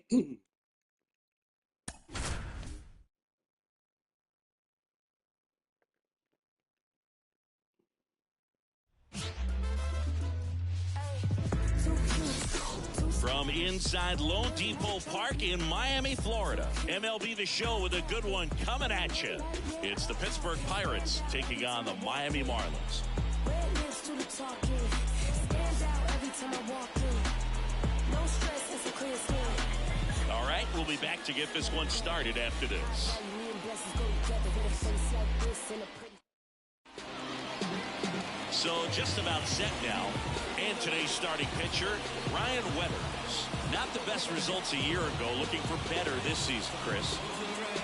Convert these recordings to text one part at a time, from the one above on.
From inside Lone Depot Park in Miami, Florida, MLB The Show with a good one coming at you. It's the Pittsburgh Pirates taking on the Miami Marlins. All right, we'll be back to get this one started after this. So just about set now. And today's starting pitcher, Ryan Weathers. Not the best results a year ago. Looking for better this season, Chris.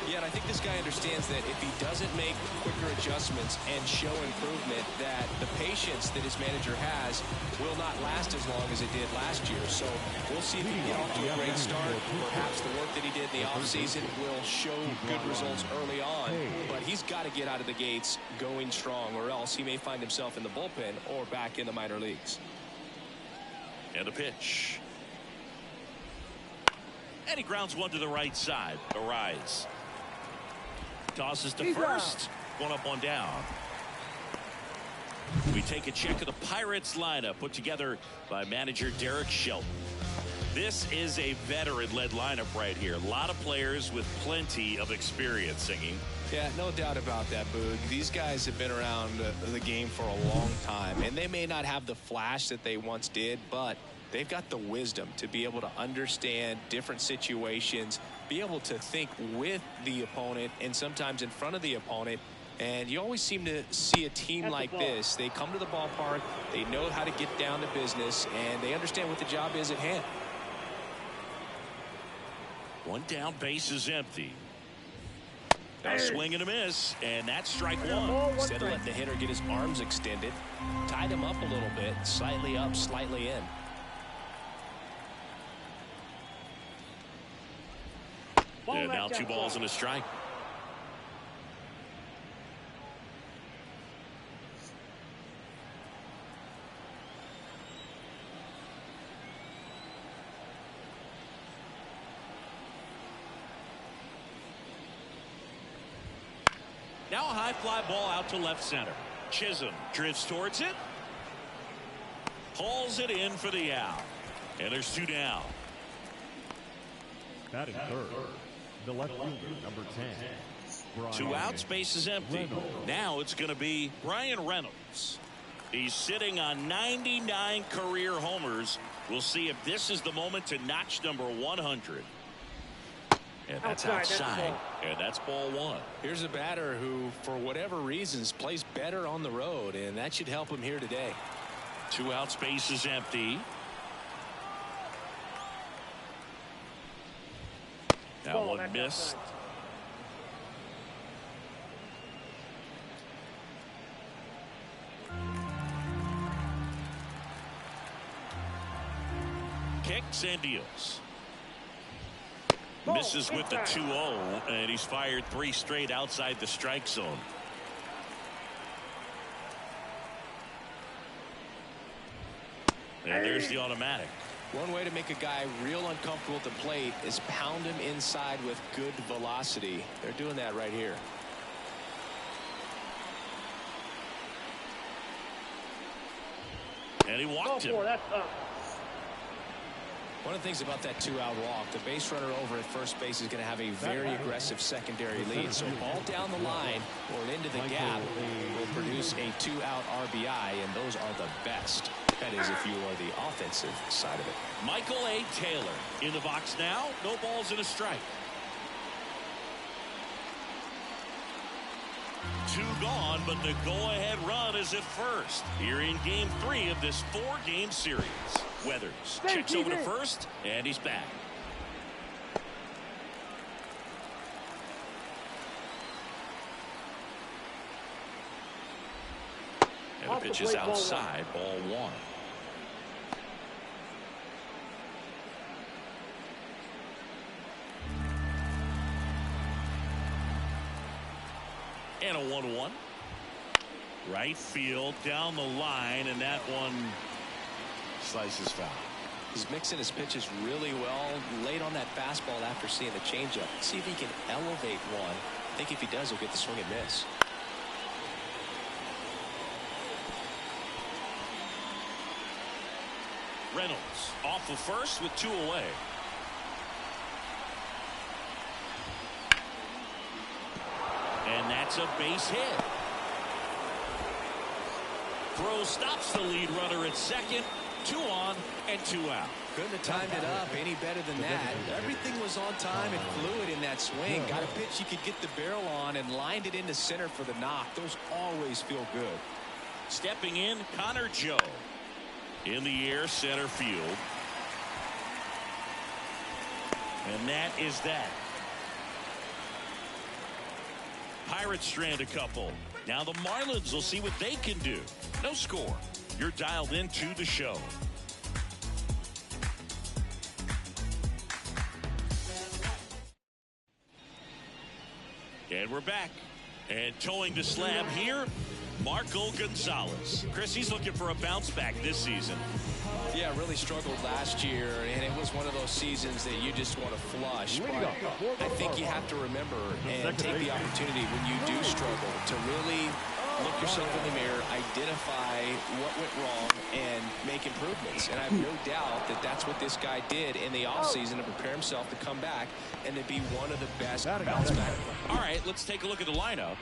Yeah, and I think this guy understands that if he doesn't make quicker adjustments and show improvement, that the patience that his manager has will not last as long as it did last year. So we'll see if he can get off to a great start. Perhaps the work that he did in the offseason will show good results early on. But he's got to get out of the gates going strong, or else he may find himself in the bullpen or back in the minor leagues. And a pitch. And he grounds one to the right side. A rise. Tosses to first. One up, one down. We take a check of the Pirates lineup put together by manager Derek Shelton. This is a veteran-led lineup right here. A lot of players with plenty of experience, Singing. Yeah, no doubt about that, Boog. These guys have been around the game for a long time, and they may not have the flash that they once did, but they've got the wisdom to be able to understand different situations, be able to think with the opponent and sometimes in front of the opponent. And you always seem to see a team like this. They come to the ballpark, they know how to get down to business, and they understand what the job is at hand. One down, base is empty. A swing and a miss, and that's strike one. Instead of letting the hitter get his arms extended, tied him up a little bit, slightly up, slightly in. And now 2 balls and a strike. Now a high fly ball out to left center. Chisholm drifts towards it. Hauls it in for the out. And there's 2 down. Batting third, the left fielder, number 10. 2 outs, base is empty. Now it's going to be Brian Reynolds. He's sitting on 99 career homers. We'll see if this is the moment to notch number 100. And that's outside. And that's ball 1. Here's a batter who, for whatever reasons, plays better on the road, and that should help him here today. 2 outs, base is empty. Now one missed. Kicks and deals. Misses with the 2-0, and he's fired 3 straight outside the strike zone. And there's the automatic. One way to make a guy real uncomfortable at the plate is pound him inside with good velocity. They're doing that right here. And he walked him. One of the things about that 2-out walk, the base runner over at first base is going to have a very aggressive secondary lead. So ball down the line or into the gap will produce a 2-out RBI, and those are the best. That is if you are the offensive side of it. Michael A. Taylor in the box now. No balls and a strike. 2 gone, but the go-ahead run is at first here in Game 3 of this 4-game series. Weathers checks over to first, and he's back. And the pitch is outside, ball 1. And a 1-1. Right field down the line, and that one slices foul. He's mixing his pitches really well. Late on that fastball after seeing the changeup. See if he can elevate one. I think if he does, he'll get the swing and miss. Reynolds off the first with 2 away. And that's a base hit. Throw stops the lead runner at second. 2 on and 2 out. Couldn't have timed it up any better than that. Everything was on time and fluid in that swing. Got a pitch you could get the barrel on and lined it into center for the knock. Those always feel good. Stepping in, Connor Joe. In the air, center field. And that is that. Pirates strand a couple. Now the Marlins will see what they can do. No score. You're dialed into the show. And we're back. And towing the slab here, Marco Gonzalez. Chris, he's looking for a bounce back this season. Yeah, really struggled last year, and it was one of those seasons that you just want to flush. But I think you have to remember and take the opportunity when you do struggle to really look yourself in the mirror, identify what went wrong, and make improvements. And I have no doubt that that's what this guy did in the offseason to prepare himself to come back and to be one of the best bounce back. All right, let's take a look at the lineup.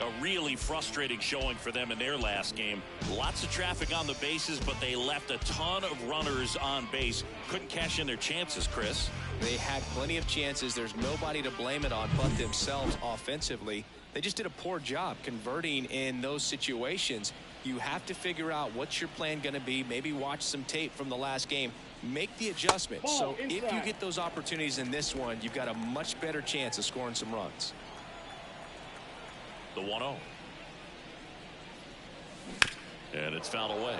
A really frustrating showing for them in their last game. Lots of traffic on the bases, but they left a ton of runners on base. Couldn't cash in their chances, Chris. They had plenty of chances. There's nobody to blame it on but themselves offensively. They just did a poor job converting in those situations. You have to figure out what's your plan going to be. Maybe watch some tape from the last game. Make the adjustments. So if you get those opportunities in this one, you've got a much better chance of scoring some runs. The 1-0. And it's fouled away.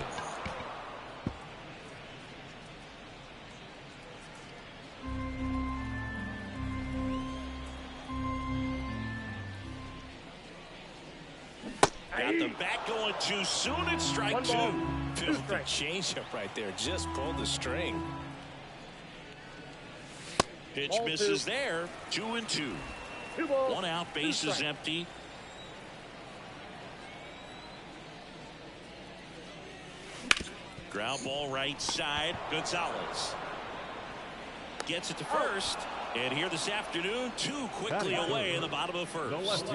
Got the bat going too soon. It's strike 2. The changeup right there just pulled the string. Pitch misses there. 2-2. 1 out, base is empty. Ground ball right side. Gonzalez gets it to first. And here this afternoon, 2 quickly away in the bottom of the first.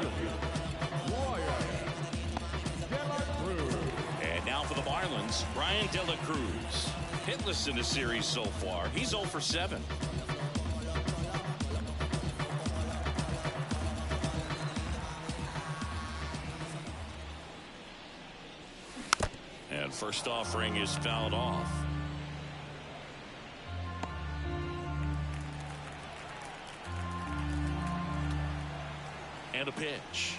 And now for the Marlins, Brian De La Cruz. Hitless in the series so far. He's 0 for 7. And first offering is fouled off. And a pitch.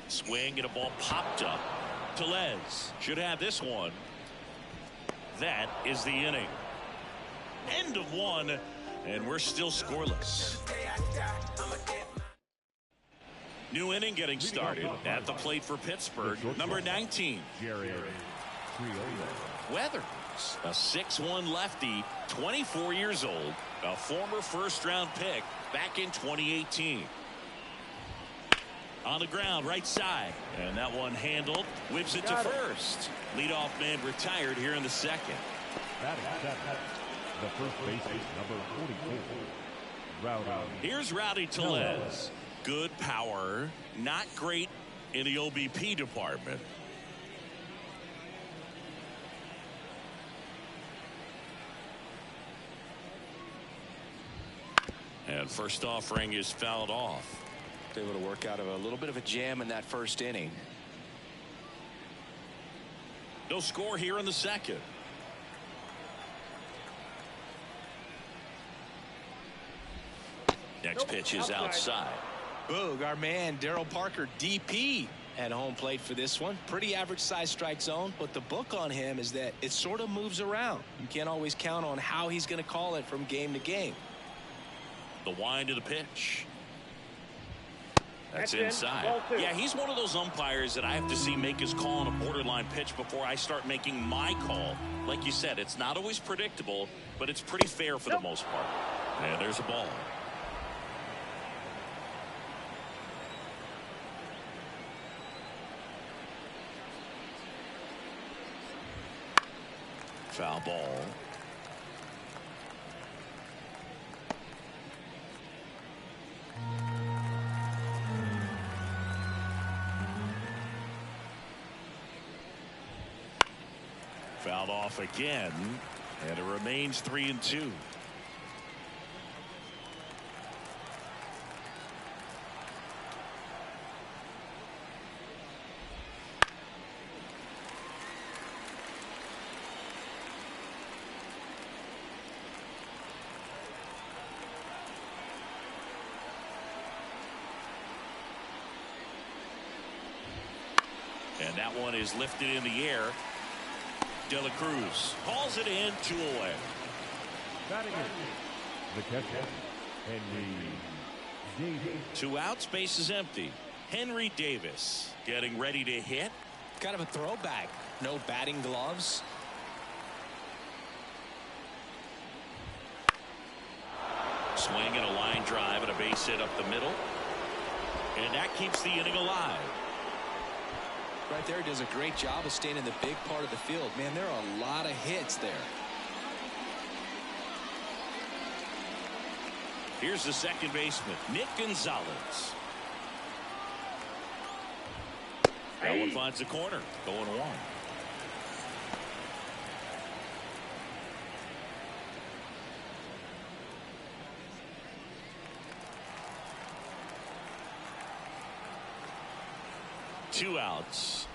Swing and a ball popped up. Tellez should have this one. That is the inning. End of 1, and we're still scoreless. New inning getting started. At the plate for Pittsburgh, number 19. Weathers, a 6'1" lefty, 24 years old, a former first-round pick back in 2018. On the ground, right side. And that one handled. Whips it to first. Leadoff man retired here in the second. The first baseman, number 44. Rowdy. Here's Rowdy Tellez. Good power. Not great in the OBP department. And first offering is fouled off. Able to work out of a little bit of a jam in that first inning. No score here in the second. Next pitch is outside. Boog, our man Daryl Parker, DP, at home plate for this one. Pretty average size strike zone, but the book on him is that it sort of moves around. You can't always count on how he's going to call it from game to game. The wind of the pitch. That's inside. Yeah, he's one of those umpires that I have to see make his call on a borderline pitch before I start making my call. Like you said, it's not always predictable, but it's pretty fair for the most part. And there's a ball. Foul ball. Fouled off again, and it remains 3-2. And that one is lifted in the air. De La Cruz hauls it in, 2 away. Batting it, the catcher, Henry Davis. 2 outs, base is empty. Henry Davis getting ready to hit. Kind of a throwback. No batting gloves. Swing and a line drive and a base hit up the middle. And that keeps the inning alive. Right there, does a great job of staying in the big part of the field. Man, there are a lot of hits there. Here's the second baseman, Nick Gonzalez. That one finds the corner, going 1. Two outs.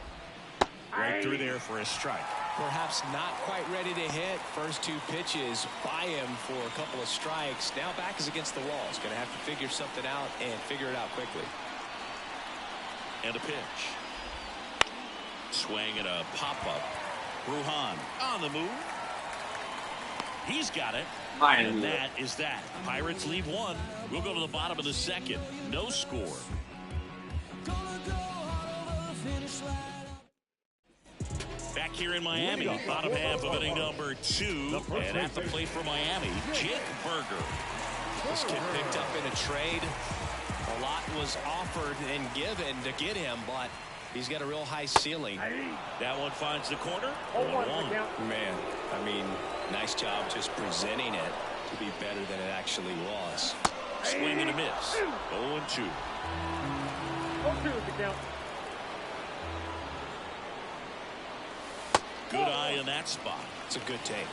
Right through there for a strike. Perhaps not quite ready to hit. First 2 pitches by him for a couple of strikes. Now back is against the wall. He's going to have to figure something out and figure it out quickly. And a pitch. Swing and a pop-up. Brujan on the move. He's got it. And that is that. Pirates lead 1. We'll go to the bottom of the second. No score. Back here in Miami, bottom half of inning number 2. And at the plate for Miami, Jake Berger. This kid picked up in a trade. A lot was offered and given to get him, but he's got a real high ceiling. That one finds the corner. 1-1. Man, I mean, nice job just presenting it to be better than it actually was. Swing and a miss. 0-2. 0-2 is the count. Good eye in that spot. It's a good take.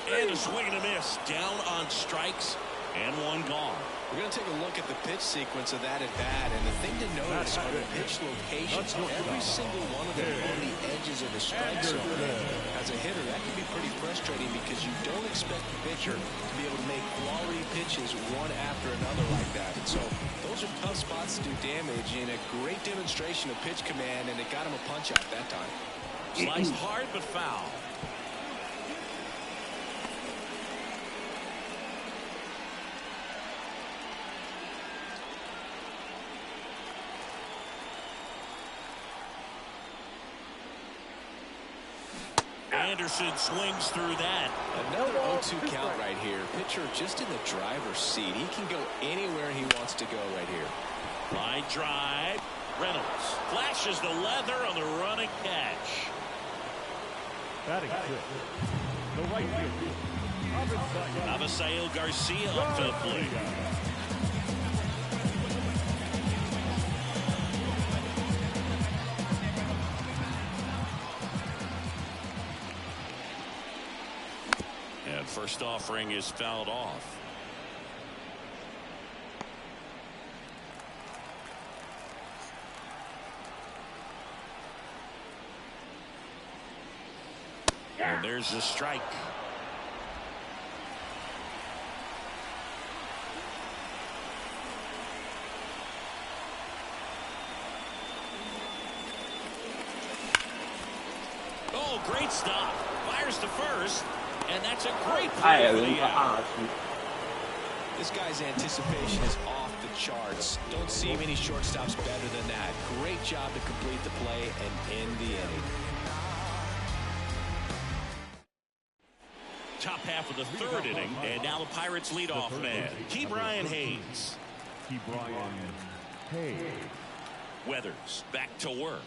And a swing and a miss. Down on strikes and 1 gone. We're going to take a look at the pitch sequence of that at bat, and the thing to notice are the pitch locations. Every single one of them on the edges of the strike zone. As a hitter, that can be pretty frustrating because you don't expect the pitcher to be able to make quality pitches one after another like that. And so those are tough spots to do damage, and a great demonstration of pitch command, and it got him a punch out that time. Sliced hard but foul. Anderson swings through that. Another 0-2 count right here. Pitcher just in the driver's seat. He can go anywhere he wants to go right here. Line drive. Reynolds flashes the leather on the running catch. Batting 6, the right fielder, Avisail Garcia up to the plate. And first offering is fouled off. And there's the strike. Oh, great stop. Fires to first. And that's a great play for the out. This guy's anticipation is off the charts. Don't see many shortstops better than that. Great job to complete the play and end the inning. Top half of the third inning, and now the Pirates leadoff man, Brian Hayes. Brian Hayes. Weathers back to work.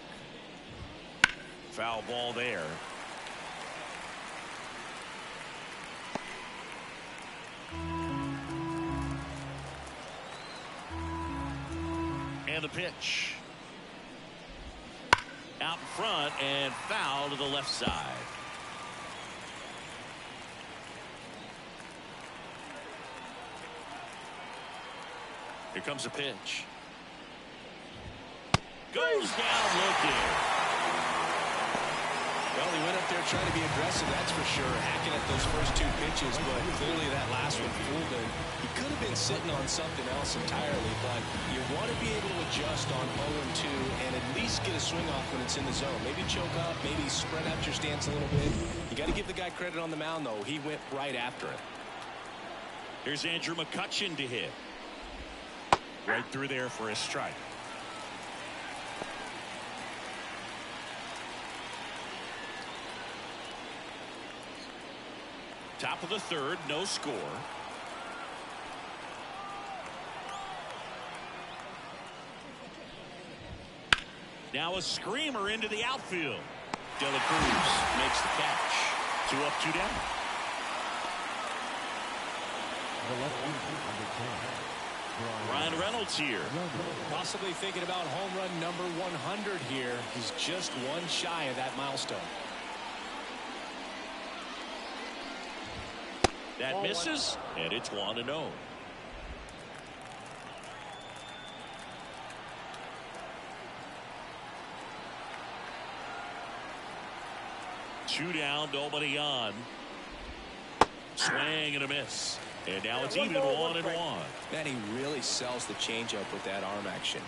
Foul ball there. And the pitch. Out in front and foul to the left side. Here comes a pitch. Goes down looking. Well, he went up there trying to be aggressive, that's for sure, hacking at those first two pitches, but clearly that last one fooled him. He could have been sitting on something else entirely, but you want to be able to adjust on 0-2 and at least get a swing off when it's in the zone. Maybe choke up, maybe spread out your stance a little bit. You got to give the guy credit on the mound, though. He went right after it. Here's Andrew McCutchen to hit. Right through there for a strike. Top of the third, no score. Now a screamer into the outfield. De La Cruz makes the catch. 2 up, 2 down. The left fielder, number 10. Ryan Reynolds here. Possibly thinking about home run number 100 here. He's just one shy of that milestone. That misses, and it's 1-0. Two down, nobody on. Swing and a miss. And now it's even 1-1. Man, he really sells the changeup with that arm action.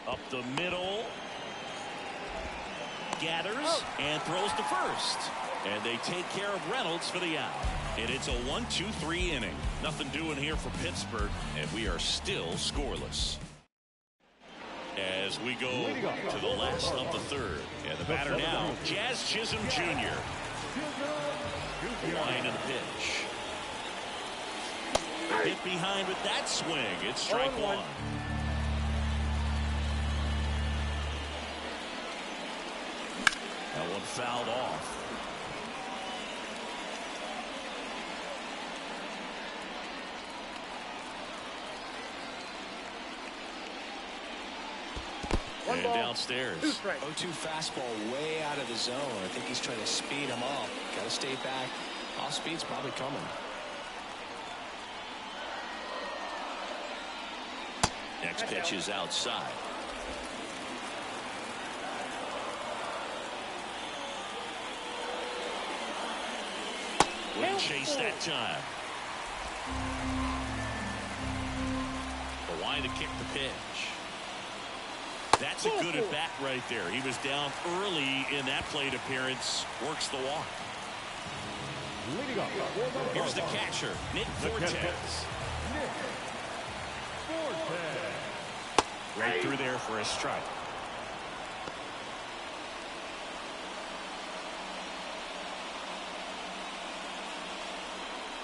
Up the middle. Gathers and throws to first. And they take care of Reynolds for the out. And it's a 1-2-3 inning. Nothing doing here for Pittsburgh, and we are still scoreless. As we go to the last of the third. And the batter now, Jazz Chisholm Jr. The line of the pitch. Hit behind with that swing. It's strike one. That one fouled off. And downstairs. 0-2 fastball way out of the zone. I think he's trying to speed him off. Got to stay back. Off speed's probably coming. Next pitch is outside. Wouldn't chase that time. The line to kick the pitch. That's a good at bat right there. He was down early in that plate appearance. Works the walk. Here's the catcher, Nick Fortes. Right through there for a strike.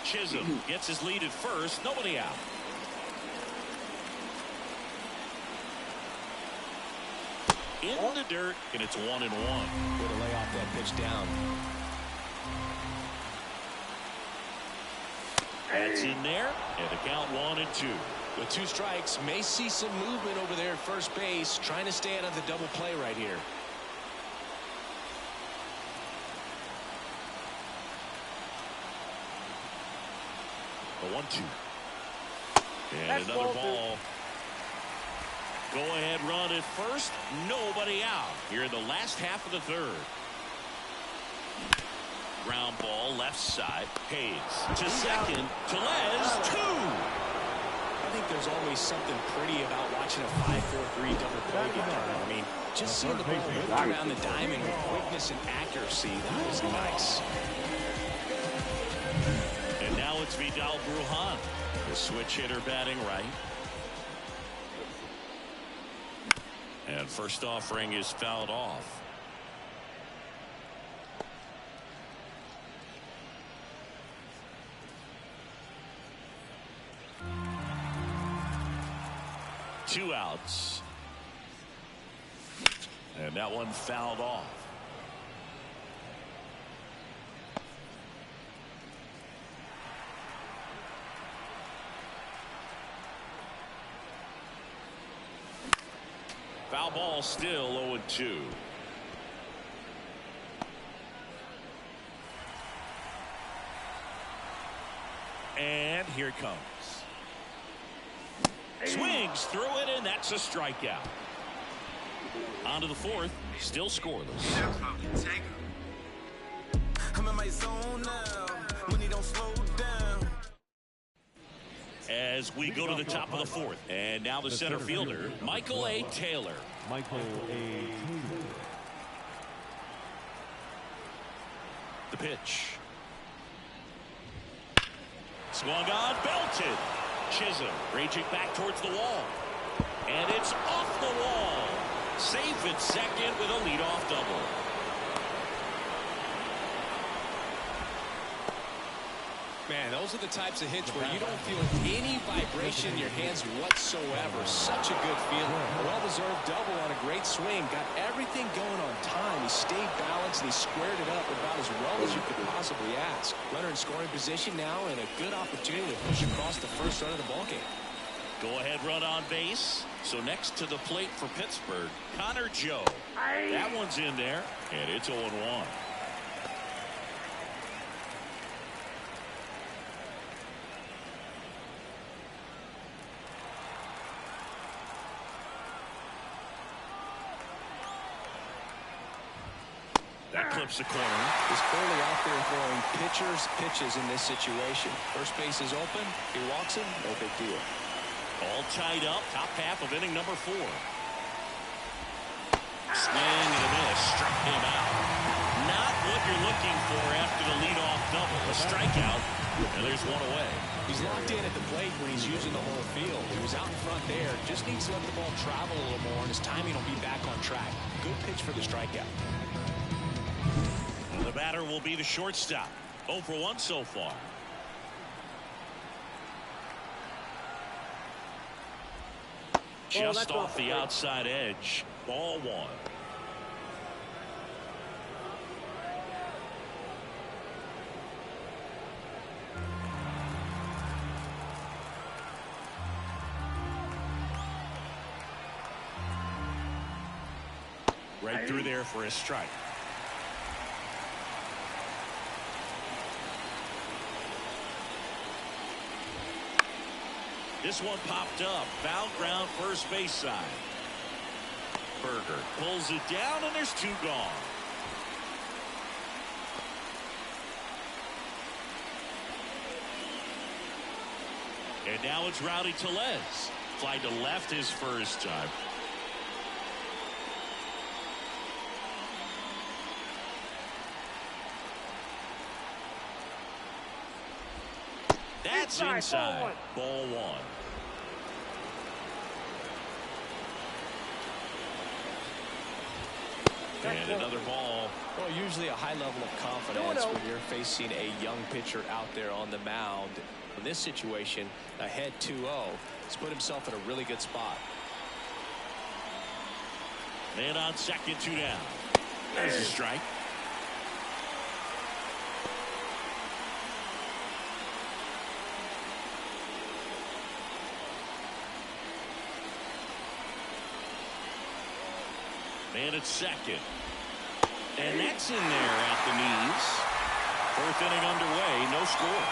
Chisholm gets his lead at first. Nobody out. In the dirt, and it's 1-1. Way to lay off that pitch down. That's in there, and the count 1-2. With 2 strikes, may see some movement over there at first base, trying to stay out of the double play right here. The 1-2. And another ball. Go ahead run at first. Nobody out here in the last half of the third. Ground ball left side. Hayes to second. Tellez 2. think there's always something pretty about watching a 5-4-3 double play get done. I mean, just seeing the ball whip around the diamond with quickness and accuracy, that was nice. And now it's Vidal Brujan, the switch hitter batting right. And first offering is fouled off. Two outs. And that one fouled off. Foul ball, still 0-2. And here it comes. Swings through it, and that's a strikeout. On to the fourth, still scoreless. I'm in my zone now. When he don't slow down. As we go to the top of the fourth, and now the center fielder, Michael A. Taylor. Michael A. Taylor. The pitch. Swung on, belted. Chisholm raging back towards the wall. And it's off the wall. Safe at second with a leadoff double. Man, those are the types of hits where you don't feel any vibration in your hands whatsoever. Such a good feeling. A well-deserved double on a great swing. Got everything going on time. He stayed balanced and he squared it up about as well as you could possibly ask. Runner in scoring position now and a good opportunity to push across the first run of the ballgame. Go ahead run on base. So next to the plate for Pittsburgh, Connor Joe. That one's in there, and it's 0-1. That clips the corner. He's clearly out there throwing pitchers pitches in this situation. First base is open. He walks him. No big deal. All tied up. Top half of inning number 4. Swing and a miss. Struck him out. Not what you're looking for after the leadoff double. A strikeout. And there's one away. He's locked in at the plate when he's using the whole field. He was out in front there. Just needs to let the ball travel a little more, and his timing will be back on track. Good pitch for the strikeout. The batter will be the shortstop. 0 for 1 so far. Just off the outside edge. Ball 1. Right through there for a strike. This one popped up. Foul ground, first base side. Berger pulls it down, and there's 2 gone. And now it's Rowdy Tellez. Fly to left his first time. That's inside. Ball 1. And another ball. Well, usually a high level of confidence when you're facing a young pitcher out there on the mound. In this situation, ahead 2-0, he's put himself in a really good spot. Man on second, 2 down. There's a strike. Man at second. And that's in there at the knees. 4th inning underway, no score.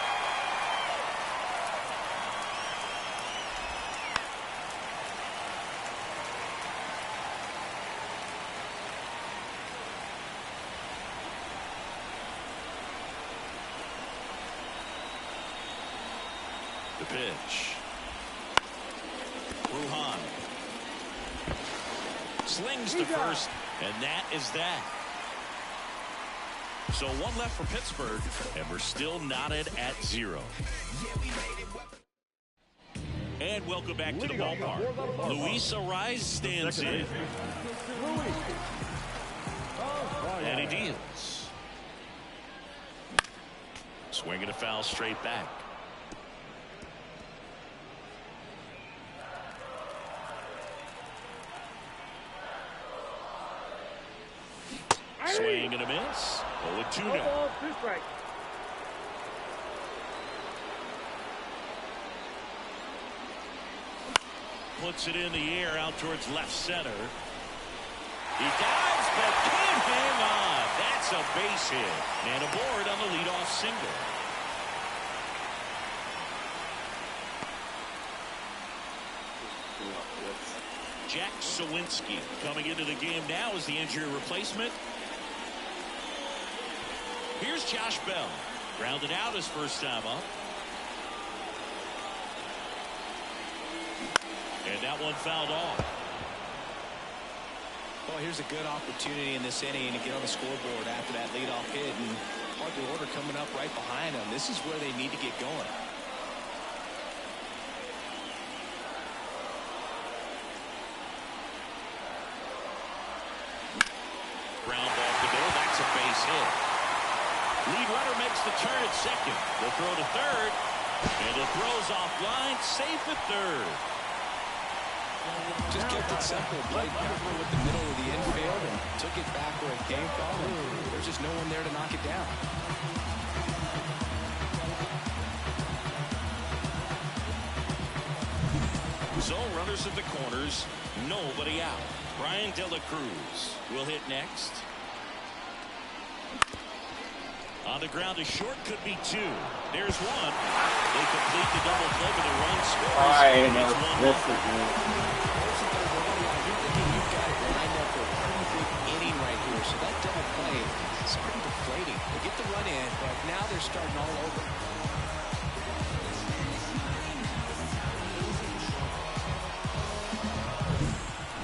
The pitch. Ruhan slings to first, and that is that. So one left for Pittsburgh, and we're still knotted at 0. And welcome back to the ballpark. Luis Ariz stands in. And he deals. Swinging a foul straight back. Swing and a miss. 0-2 now. Puts it in the air out towards left center. He dives but can't hang on. That's a base hit. And aboard on the leadoff single. Jack Sawinski coming into the game now as the injury replacement. Here's Josh Bell. Grounded out his first time up. And that one fouled off. Well, here's a good opportunity in this inning to get on the scoreboard after that leadoff hit, and Parker Order coming up right behind them. This is where they need to get going. Ground ball to middle. That's a base hit. Lead runner makes the turn at second. The throw to third. And the throw's offline. Safe at third. Just kept it simple. Played careful with the middle of the infield and took it back where it came from. And there's just no one there to knock it down. So runners at the corners. Nobody out. Brian De La Cruz will hit next. On the ground, a short could be 2. There's one. They complete the double play with a run scores. All right, It's 1-1. this is me. You've got it lined up for a pretty big inning right here. So that double play is pretty deflating. They get the run in, but now they're starting all over.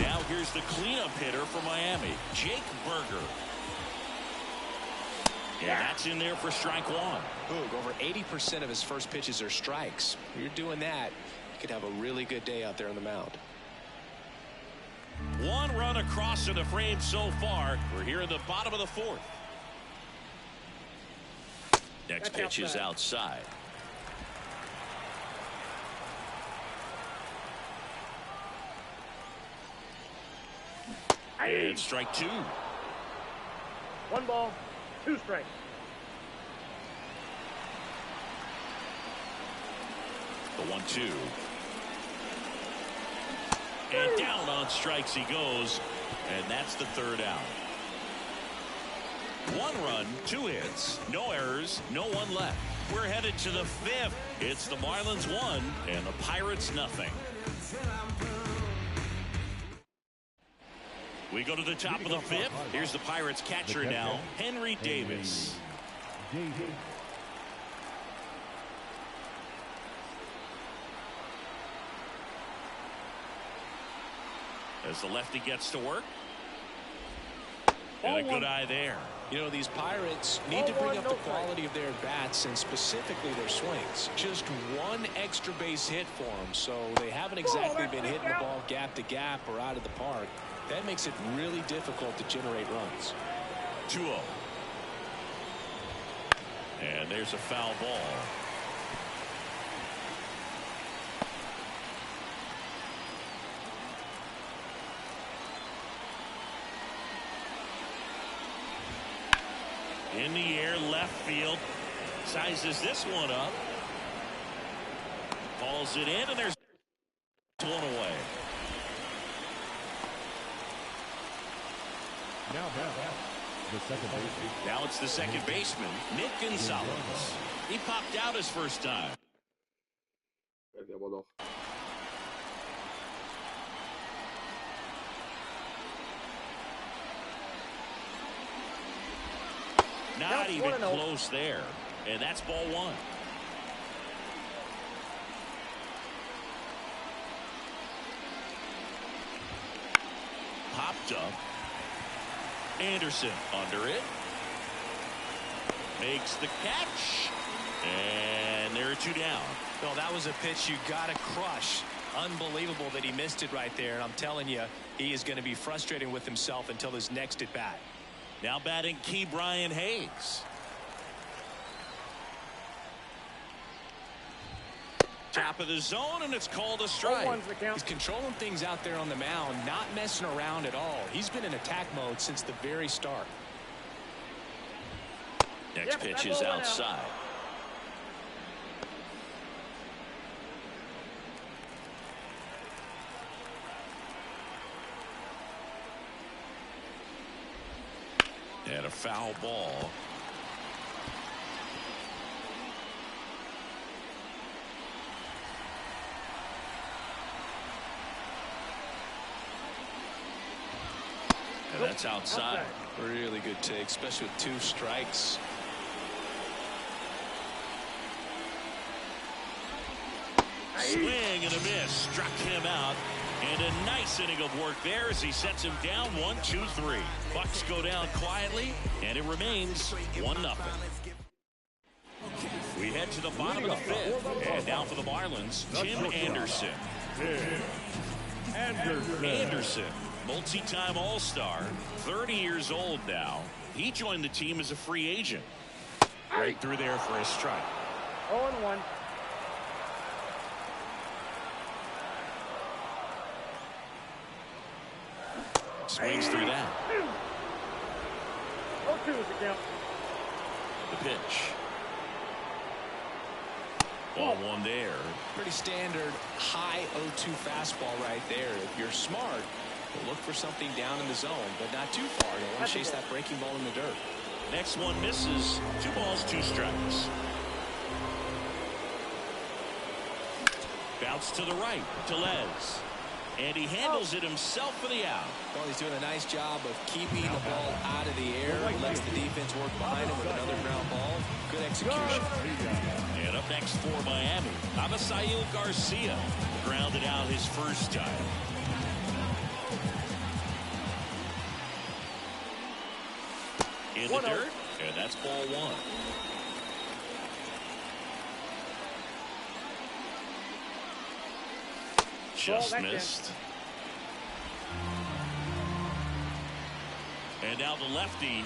Now here's the cleanup hitter for Miami, Jake Berger. Yeah, that's in there for strike 1. Boog, over 80% of his first pitches are strikes. If you're doing that, you could have a really good day out there on the mound. 1 run across in the frame so far. We're here in the bottom of the 4th. Next pitch is outside. And strike 2. 1 ball, 2 strikes. The 1-2. And down on strikes he goes. And that's the 3rd out. 1 run, 2 hits, no errors, no one left. We're headed to the 5th. It's the Marlins 1 and the Pirates nothing. We go to the top of the 5th. Here's the Pirates catcher now, Henry Davis. As the lefty gets to work. And a good eye there. You know, these Pirates need to bring up the quality of their bats and specifically their swings. Just 1 extra base hit for them, so they haven't exactly been hitting the ball gap to gap or out of the park. That makes it really difficult to generate runs. 2-0. And there's a foul ball. In the air, left field. Sizes this one up. Calls it in, and there's 1 away. Now it's the second baseman, Nick Gonzalez. He popped out his first time. Not even close there. And that's ball 1. scooped up. Anderson under it. Makes the catch. And there are 2 down. Well, that was a pitch you got to crush. Unbelievable that he missed it right there. And I'm telling you, he is going to be frustrated with himself until his next at bat. Now batting Key Brian Hayes. Top of the zone, and it's called a strike. He's controlling things out there on the mound, not messing around at all. He's been in attack mode since the very start. Next pitch is outside. And a foul ball. And that's outside. Really good take, especially with 2 strikes. Swing and a miss. Struck him out. And a nice inning of work there as he sets him down 1-2-3. Bucks go down quietly, and it remains 1-0. We head to the bottom of the 5th, and now for the Marlins, Tim Anderson. Anderson, multi-time All-Star, 30 years old now. He joined the team as a free agent. Right through there for a strike. 0-1. Swings through that. 0-2 is the count. The pitch. Ball 1 there. Pretty standard high 0-2 fastball right there. If you're smart, you'll look for something down in the zone, but not too far. You don't want to chase that breaking ball in the dirt. Next one misses. 2 balls, 2 strikes. Bounce to the right. Tellez. And he handles it himself for the out. Well, he's doing a nice job of keeping the ball out of the air. Lets the defense work behind him with another ground ball. Good execution. And up next for Miami, Avisail Garcia grounded out his first time. In the dirt, and that's ball 1. Just missed. And now the lefty.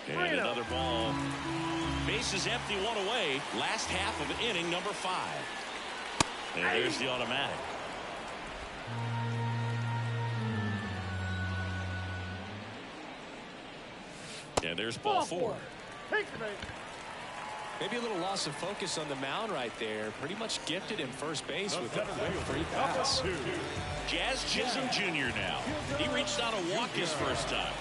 And another ball. Bases empty, 1 away. Last half of inning number 5. And there's the automatic. And there's ball 4. Maybe a little loss of focus on the mound right there. Pretty much gifted him first base with a quick free pass. Jazz Chisholm Jr. now. He reached out a walk his first time.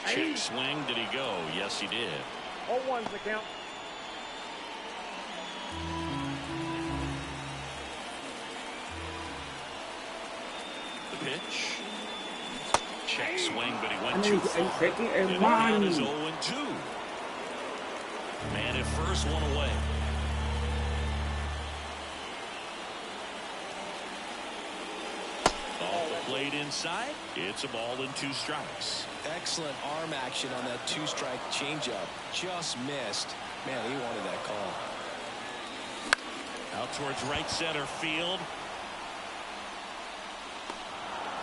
Check swing. Did he go? Yes, he did. 0-1's the count. The pitch. Check swing, but he went too far. And the count is 0-2. Man at first, 1 away. Off the plate inside. It's a ball and 2 strikes. Excellent arm action on that 2-strike changeup. Just missed. Man, he wanted that call. Out towards right center field.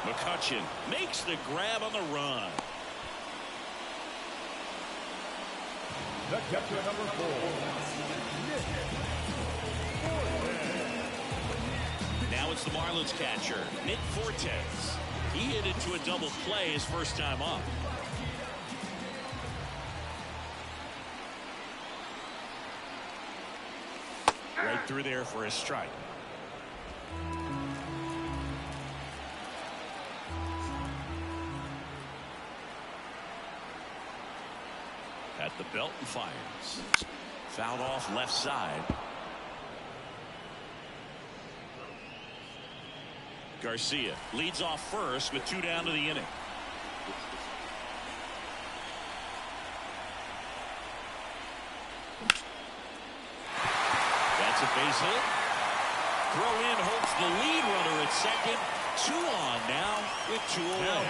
McCutchen makes the grab on the run. The catcher, number 4. Now it's the Marlins catcher, Nick Fortes. He hit into a double play his first time up. Right through there for a strike. At the belt and fires. Fouled off left side. Garcia leads off first with 2 down to the inning. base hit. Throw in holds the lead runner at second. 2 on now with 2 away.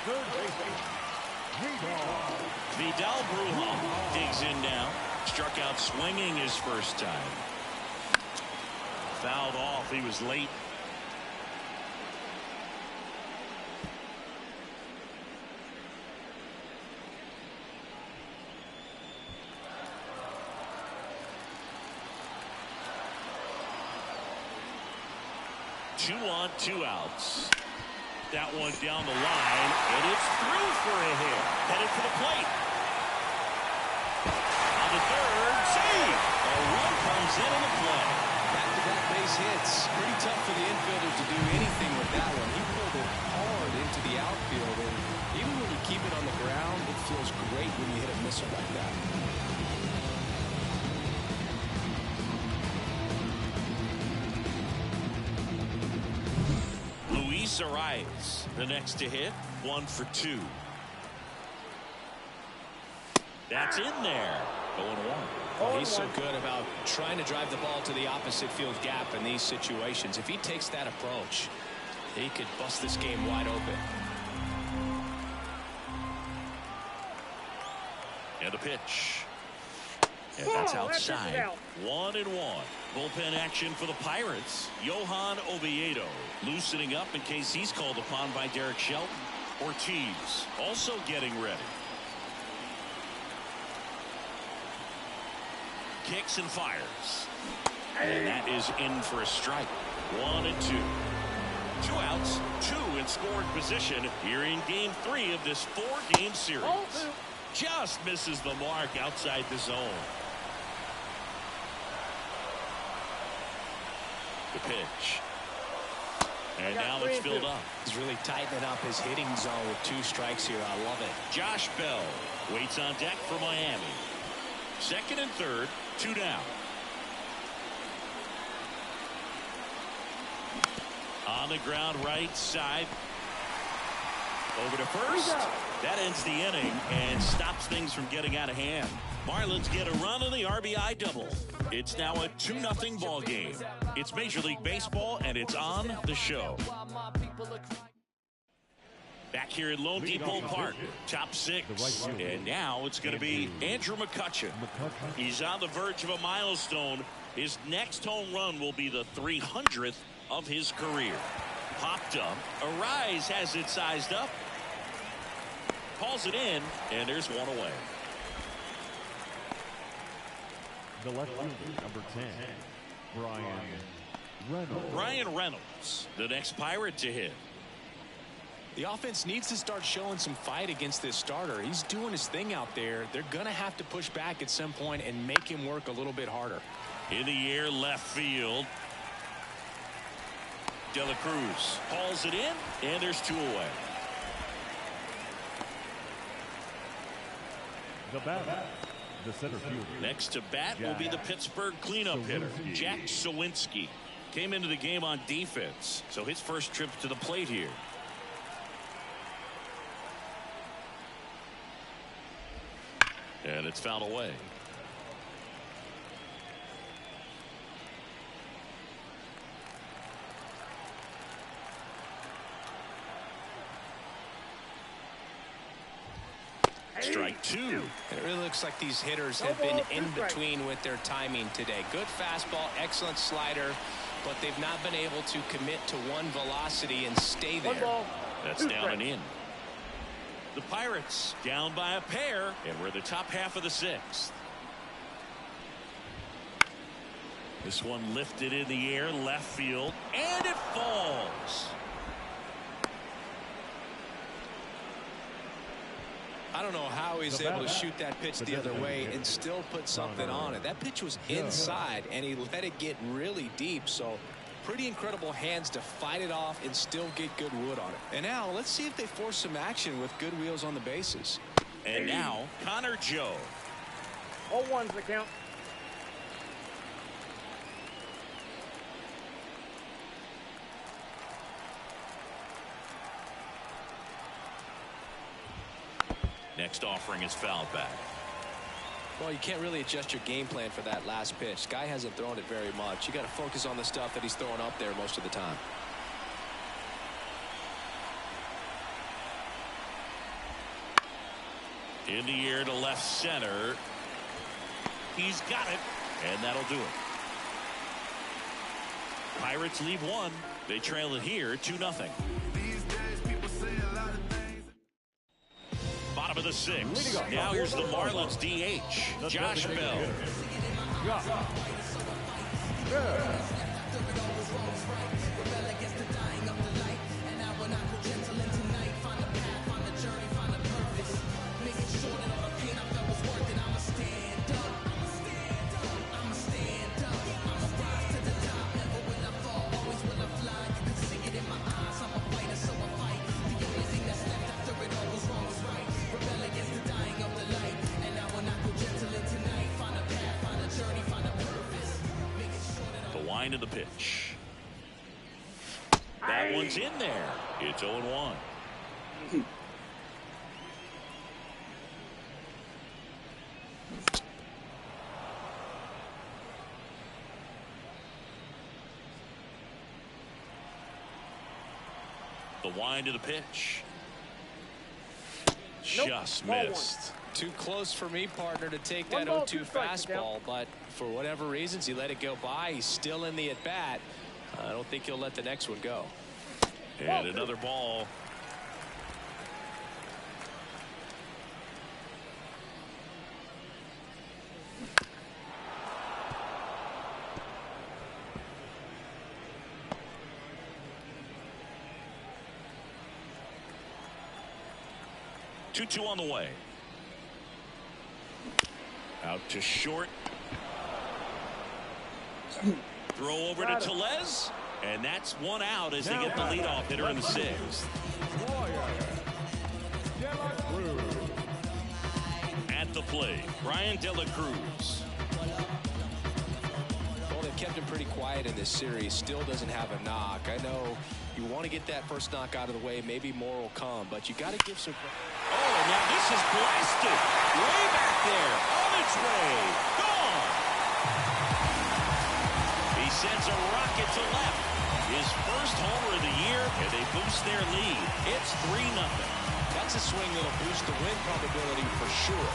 Third baseman, Vidal Brujan digs in now. Struck out swinging his first time. Fouled off. He was late. Two on, 2 outs. That one down the line, and it's through for a hit. Headed for the plate. On the third, save. A run comes in on the play. Back-to-back base hits. Pretty tough for the infielder to do anything with that one. He pulled it hard into the outfield, and even when you keep it on the ground, it feels great when you hit a missile like that. Arias, the next to hit, 1 for 2. That's in there. 0-1. He's so good about trying to drive the ball to the opposite field gap in these situations. If he takes that approach, he could bust this game wide open. And a pitch. And that's outside. 1-1. Bullpen action for the Pirates. Johan Oviedo loosening up in case he's called upon by Derek Shelton. Ortiz also getting ready. Kicks and fires. And that is in for a strike. 1-2. 2 outs, 2 in scoring position here in game 3 of this 4-game series. Just misses the mark outside the zone. The pitch. And now it's filled up. He's really tightening up his hitting zone with 2 strikes here. I love it. Josh Bell waits on deck for Miami. Second and third, 2 down. On the ground right side. Over to first. That ends the inning and stops things from getting out of hand. Marlins get a run on the RBI double. It's now a 2-0 ball game. It's Major League Baseball, and it's on the show. Back here at Lone Depot Park, top 6. And now it's going to be Andrew McCutchen. He's on the verge of a milestone. His next home run will be the 300th of his career. Popped up. Arise has it sized up. Calls it in, and there's 1 away. the left fielder, number 10, Brian Reynolds. Brian Reynolds, the next Pirate to hit. The offense needs to start showing some fight against this starter. He's doing his thing out there. They're going to have to push back at some point and make him work a little bit harder. In the air, left field. De La Cruz hauls it in, and there's 2 away. The batter, the center fielder. Next to bat will be the Pittsburgh cleanup hitter, Jack Sawinski. Came into the game on defense, so his first trip to the plate here. And it's fouled away. Strike 2. It really looks like these hitters have been in between with their timing today. Good fastball, excellent slider, but they've not been able to commit to one velocity and stay there. That's down and in. The Pirates down by a pair, and we're the top half of the 6th. This one lifted in the air, left field, and it falls. I don't know how he's able to shoot that pitch the other way and still put something on it. That pitch was inside, and he let it get really deep. So pretty incredible hands to fight it off and still get good wood on it. And now let's see if they force some action with good wheels on the bases. And now Connor Joe. 0-1's the count. Next offering is fouled back. Well, you can't really adjust your game plan for that last pitch. Guy hasn't thrown it very much. You got to focus on the stuff that he's throwing up there most of the time. In the air to left center. He's got it, and that'll do it. Pirates leave one. They trail it here 2-0. Bottom of the 6th. Now here's the Marlins DH, Josh Bell. To the pitch. That one's in there. It's 0-1. The wind to the pitch. Just missed. Too close for me, partner, to take that 0-2 fastball, but for whatever reasons, he let it go by. He's still in the at-bat. I don't think he'll let the next one go. And another ball. Two on the way. Out to short. Throw over to Tellez. And that's one out as they get the leadoff hitter in the 6th. At the plate, Brian De La Cruz. Well, they've kept him pretty quiet in this series. Still doesn't have a knock. I know you want to get that first knock out of the way. Maybe more will come, but you got to give some. Oh, now this is blasted. Way back there. On its way. Gone. He sends a rocket to left. His first homer of the year, and they boost their lead. It's 3-0. That's a swing that'll boost the win probability for sure.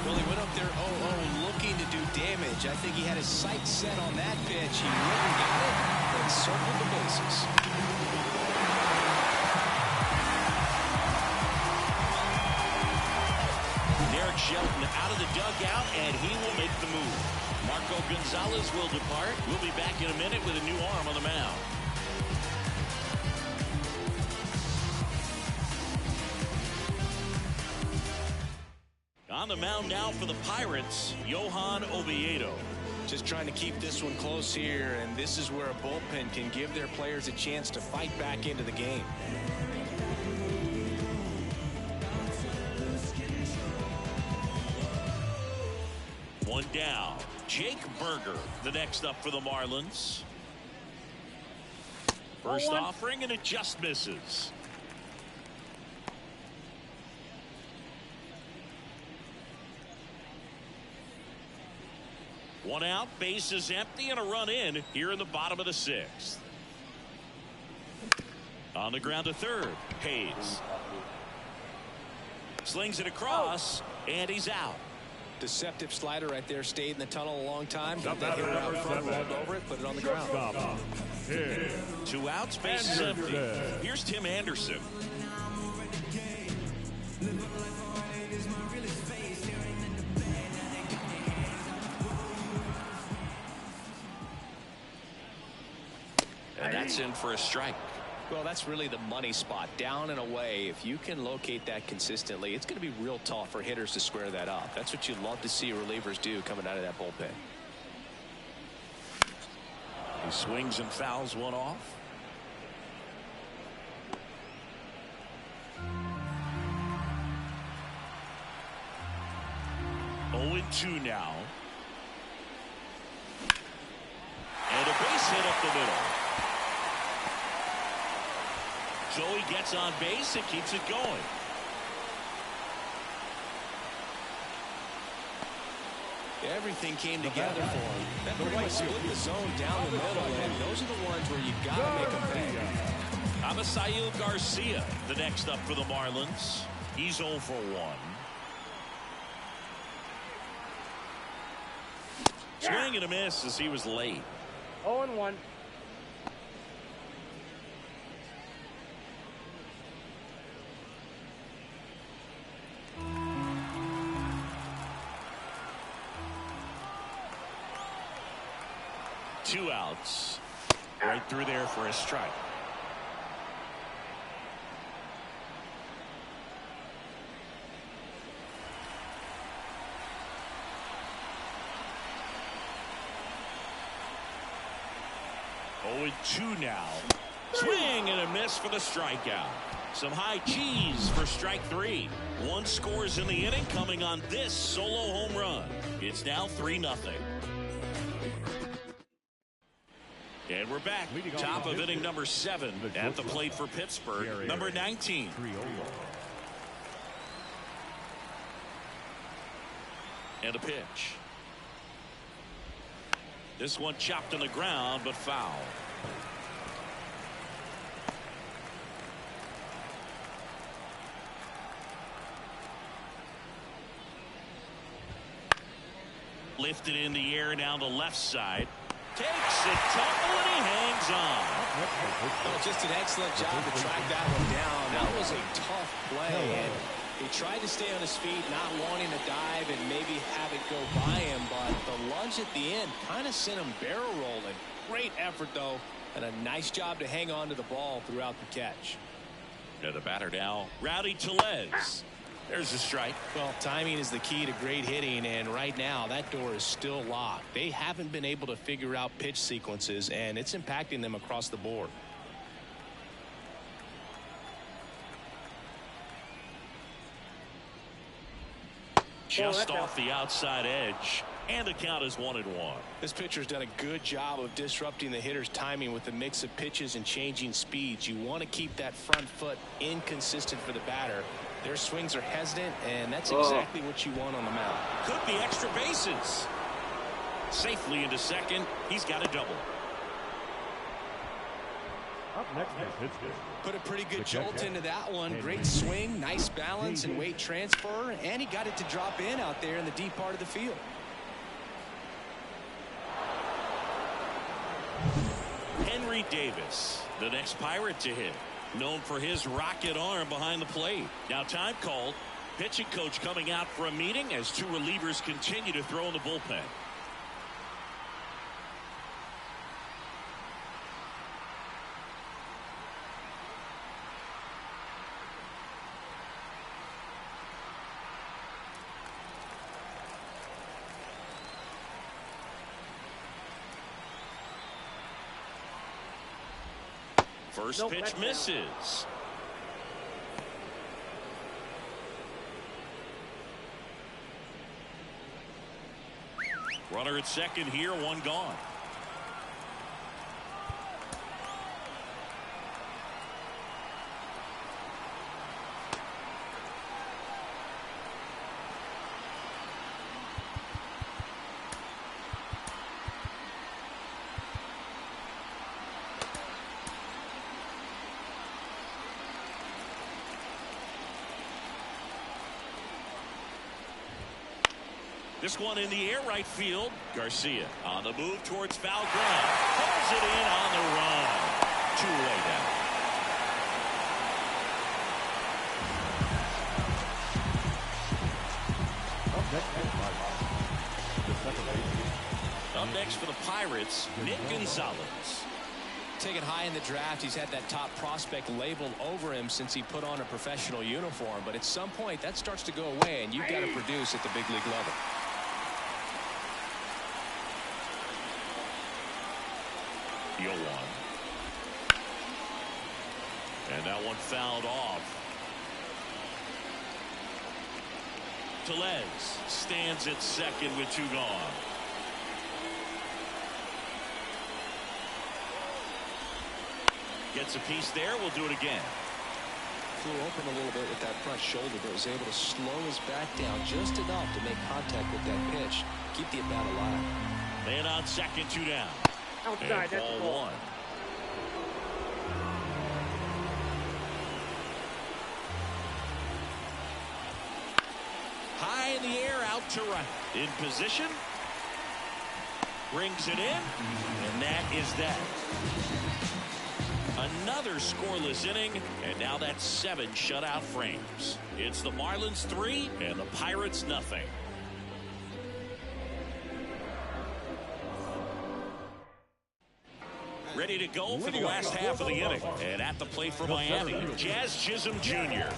Well, he went up there 0-0 looking to do damage. I think he had his sights set on that pitch. He really got it and circled the bases. Shelton out of the dugout, and he will make the move. Marco Gonzalez will depart. We'll be back in a minute with a new arm on the mound. On the mound now for the Pirates, Johan Oviedo. Just trying to keep this one close here, and this is where a bullpen can give their players a chance to fight back into the game. One down. Jake Berger, the next up for the Marlins. First offering, and it just misses. One out, base is empty, and a run in here in the bottom of the 6th. On the ground to third, Hayes. Slings it across, and he's out. Deceptive slider right there. Stayed in the tunnel a long time. Got that hitter out front, rolled over it, put it on the ground. 2 outs, base is empty. Here's Tim Anderson. And that's in for a strike. Well, that's really the money spot. Down and away. If you can locate that consistently, it's going to be real tough for hitters to square that up. That's what you'd love to see relievers do coming out of that bullpen. He swings and fouls one off. Oh, 0-2 now. And a base hit up the middle. So he gets on base and keeps it going. Everything came together for him. That pretty much split the zone down the middle, and those are the ones where you got to make them pay. Avisail Garcia, the next up for the Marlins. He's 0 for 1. Swing and a miss as he was late. 0-1. Two outs. Right through there for a strike. Oh, 2 now. Swing and a miss for the strikeout. Some high cheese for strike 3. 1 scores in the inning coming on this solo home run. It's now 3-0. And we're back. Top of inning number 7 at the plate for Pittsburgh. Number 19. And a pitch. This one chopped on the ground, but foul. Lifted in the air down the left side. Takes it tumble and he hangs on. Well, just an excellent job to track that one down. That was a tough play, and he tried to stay on his feet, not wanting to dive and maybe have it go by him, but the lunge at the end kind of sent him barrel rolling. Great effort, though, and a nice job to hang on to the ball throughout the catch. And the batter now, Rowdy Tellez. There's a strike. Well, timing is the key to great hitting, and right now that door is still locked. They haven't been able to figure out pitch sequences, and it's impacting them across the board. Just off the outside edge, and the count is 1-1. This pitcher's done a good job of disrupting the hitter's timing with the mix of pitches and changing speeds. You want to keep that front foot inconsistent for the batter. Their swings are hesitant, and that's exactly what you want on the mound. Could be extra bases. Safely into second. He's got a double. Up next is Pittsburgh. Put a pretty good jolt into that one. Great swing, nice balance and weight transfer, and he got it to drop in out there in the deep part of the field. Henry Davis, the next Pirate to hit. Known for his rocket arm behind the plate. Now time called. Pitching coach coming out for a meeting as 2 relievers continue to throw in the bullpen. First pitch misses. Runner at second here, 1 gone. This one in the air right field. Garcia on the move towards foul ground. Pulls it in on the run. 2 away now. Up next for the Pirates, Nick Gonzalez. Taken high in the draft, he's had that top prospect labeled over him since he put on a professional uniform. But at some point, that starts to go away, and you've got to produce at the big league level. The 0-1. And that one fouled off. Tellez stands at second with 2 gone. Gets a piece there. We'll do it again. Flew open a little bit with that front shoulder, but was able to slow his back down just enough to make contact with that pitch. Keep the at-bat alive. Man on second, 2 down. Outside, And ball 1. High in the air, out to right. In position. Brings it in. And that is that. Another scoreless inning, and now that's 7 shutout frames. It's the Marlins 3 and the Pirates nothing. Ready to go for the last half of the inning. And at the plate for Miami, Jazz Chisholm Jr.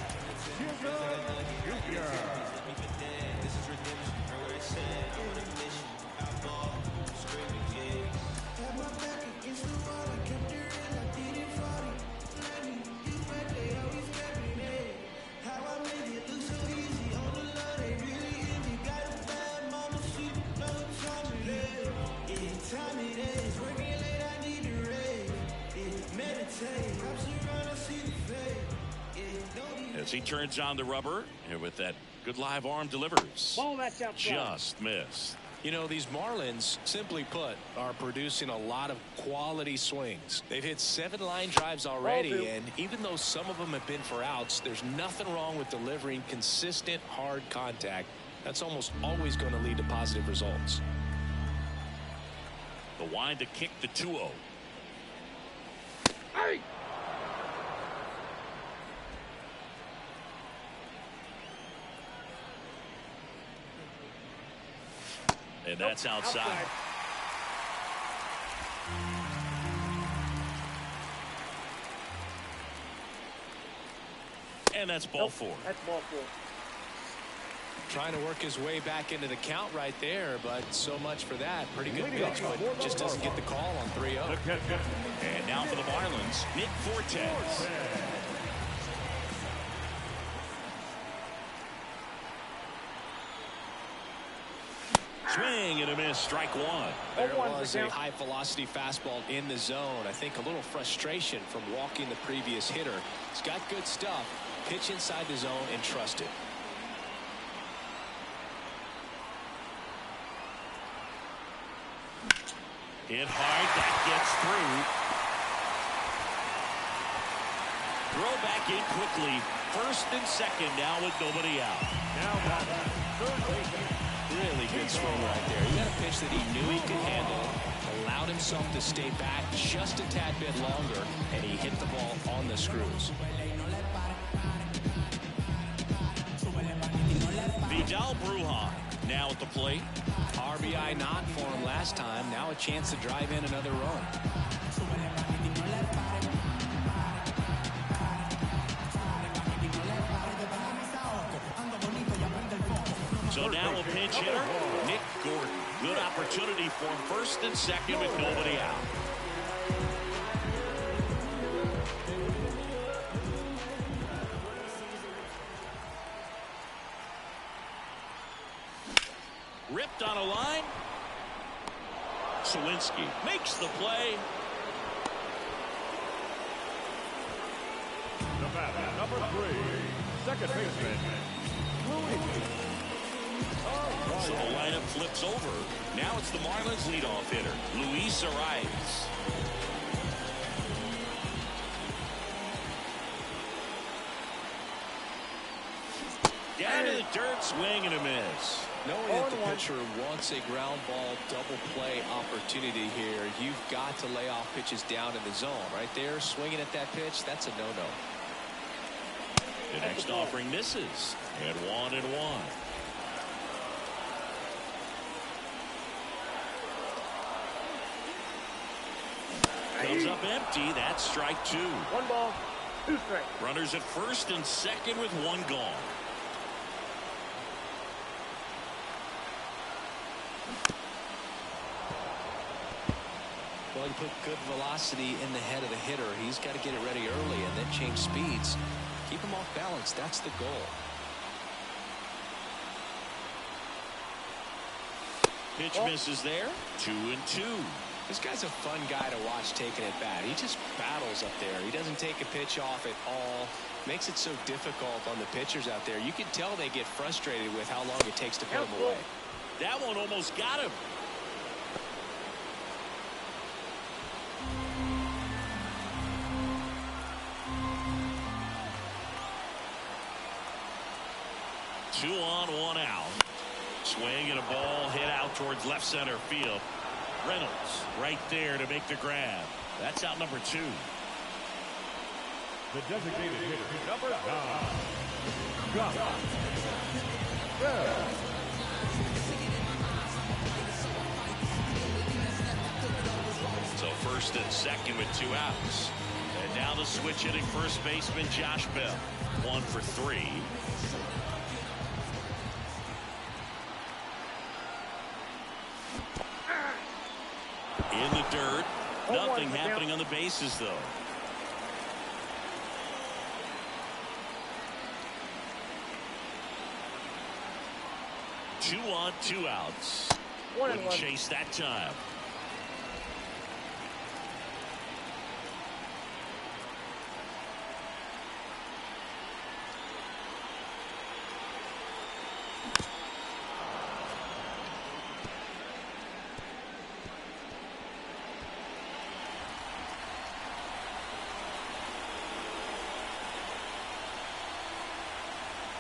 As he turns on the rubber, and with that good live arm delivers. Ball, that's outside. Just missed. You know, these Marlins, simply put, are producing a lot of quality swings. They've hit 7 line drives already, and even though some of them have been for outs, there's nothing wrong with delivering consistent, hard contact. That's almost always going to lead to positive results. The wind to kick the 2-0. Hey! And that's outside. And that's ball 4. That's ball 4. Trying to work his way back into the count right there, but so much for that. Pretty good pitch, but just doesn't get the call on 3-0. And now for the Marlins, Nick Fortes. Swing and a miss, strike 1. There was a high velocity fastball in the zone. I think a little frustration from walking the previous hitter. He's got good stuff. Pitch inside the zone and trust it. Hit hard, that gets through. Throw back in quickly. First and second now with nobody out. Now third base. Really good swing right there. He got a pitch that he knew he could handle, allowed himself to stay back just a tad bit longer, and he hit the ball on the screws. Vidal Brujan now at the plate. RBI not for him last time. Now a chance to drive in another run. So now a pinch hitter, Nick Gordon. Good opportunity for him first and second with nobody out. Ripped on a line. Sawinski makes the play. The batter, number 3, second baseman, Louis. So the lineup flips over. Now it's the Marlins leadoff hitter, Luis Arias. Down to the dirt, swing and a miss. Knowing that the pitcher wants a ground ball double play opportunity here, you've got to lay off pitches down in the zone. Right there, swinging at that pitch, that's a no-no. The next offering misses at 1-1. Comes up empty. That's strike 2. 1 ball, 2 strikes. Runners at first and second with 1 gone. Well, you put good velocity in the head of the hitter. He's got to get it ready early and then change speeds. Keep him off balance. That's the goal. Pitch misses there. 2-2. This guy's a fun guy to watch taking at bat. He just battles up there. He doesn't take a pitch off at all. Makes it so difficult on the pitchers out there. You can tell they get frustrated with how long it takes to put him away. That one almost got him. Two on, one out. Swing and a ball hit out towards left center field. Reynolds right there to make the grab. That's out number 2. The designated hitter, number 9. Got yeah. So first and second with 2 outs. And now the switch hitting first baseman Josh Bell. 1 for 3. In the dirt. Nothing happening on the bases, though. Two on, 2 outs. Wouldn't chase that time.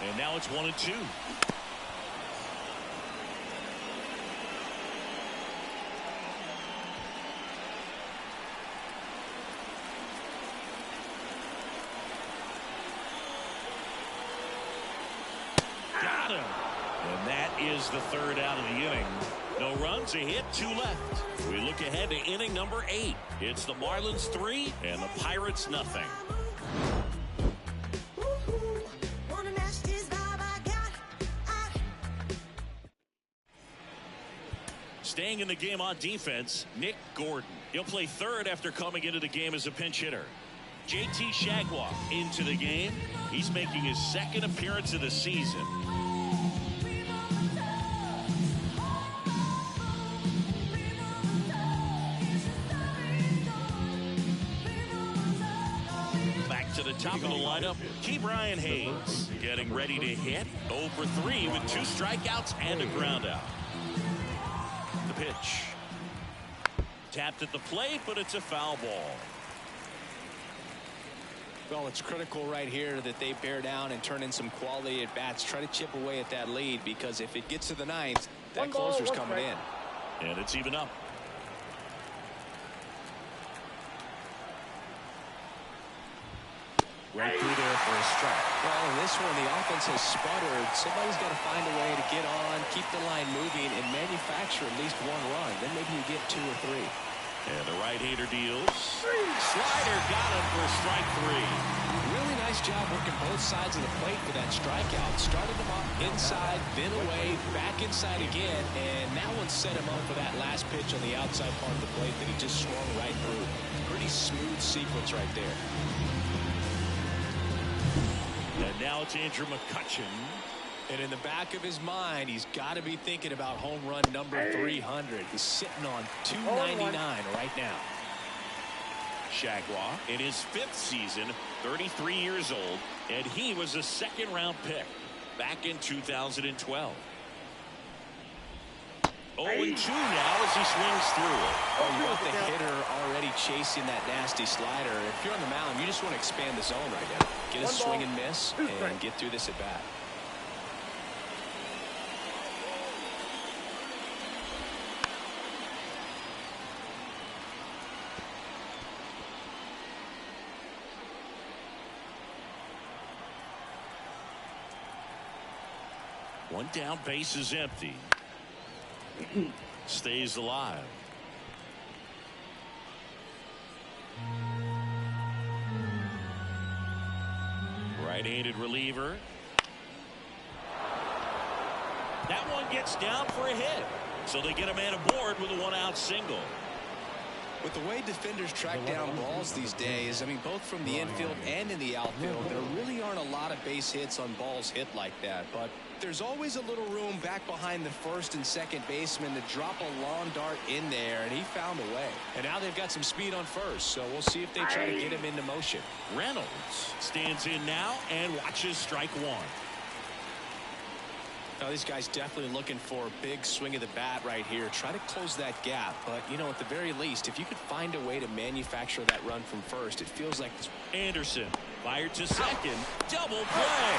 And now it's 1 and 2. Got him. And that is the 3rd out of the inning. No runs, a hit, 2 left. We look ahead to inning number 8. It's the Marlins 3 and the Pirates nothing. Staying in the game on defense, Nick Gordon. He'll play 3rd after coming into the game as a pinch hitter. JT Shagwalk into the game. He's making his 2nd appearance of the season. Back to the top of the lineup, Ke'Bryan Hayes getting ready to hit. 0 for 3 with 2 strikeouts and a ground out. The pitch. Tapped at the plate, but it's a foul ball. Well, it's critical right here that they bear down and turn in some quality at bats. Try to chip away at that lead, because if it gets to the 9th, that closer's coming in. And it's even up. Right through there for a strike. Well, in this one, the offense has sputtered. Somebody's got to find a way to get on, keep the line moving, and manufacture at least 1 run. Then maybe you get 2 or 3. And the right-hander deals. Slider got him for strike 3. Really nice job working both sides of the plate for that strikeout. Started him off inside, then away, back inside again, and that one set him up for that last pitch on the outside part of the plate that he just swung right through. Pretty smooth sequence right there. And now it's Andrew McCutchen. And in the back of his mind, he's got to be thinking about home run number 300. He's sitting on 299 right now. Shagwalk in his 5th season, 33 years old, and he was a 2nd-round pick back in 2012. 0-2 now as he swings through it. Oh, you got the hitter already chasing that nasty slider. If you're on the mound, you just want to expand the zone right now. Get a swing and miss and get through this at bat. One down, base is empty. Stays alive. Right-handed reliever. That one gets down for a hit. So they get a man aboard with a 1-out single. With the way defenders track down balls these days, I mean, both from the infield and in the outfield, there really aren't a lot of base hits on balls hit like that. But there's always a little room back behind the first and second baseman to drop a long dart in there, and he found a way. And now they've got some speed on first, so we'll see if they try to get him into motion. Reynolds stands in now and watches strike one. Now, these guys definitely looking for a big swing of the bat right here. Try to close that gap. But, you know, at the very least, if you could find a way to manufacture that run from first, it feels like this. Anderson fired to second. Double play.